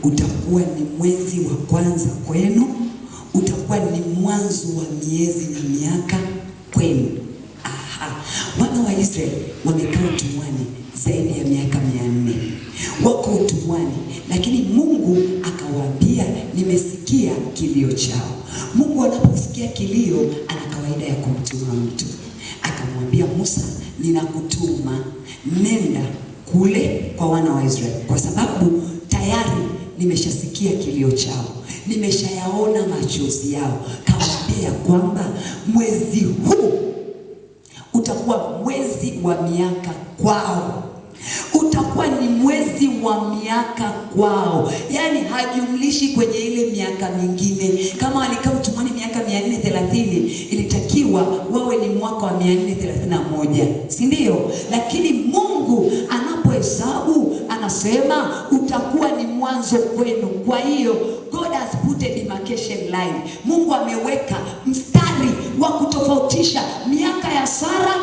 utakuwa ni mwezi wa kwanza kwenu, utakuwa ni mwanzo wa miezi na miaka kwenu. Wana wa Israeli wamekaa utumwani zaidi ya miaka 400. Wako utumwani, lakini Mungu akawaambia, nimesikia kilio chao. Mungu anaposikia kilio, ana kawaida ya kumtuma mtu. Akamwambia Musa, ninakutuma, nenda kule kwa wana wa Israeli, kwa sababu tayari nimeshasikia kilio chao, nimeshayaona machozi yao. Kawaambia kwamba mwezi huu utakuwa mwezi wa miaka kwao, utakuwa ni mwezi wa miaka kwao. Yani hajumlishi kwenye ile miaka mingine. Kama walikaa utumwani miaka 430, ilitakiwa wawe ni mwaka wa 431, si ndio? Lakini Mungu anapohesabu anasema utakuwa ni mwanzo kwenu. Kwa hiyo God has put a demarcation line. Mungu ameweka mstari wa kutofautisha miaka ya Sara,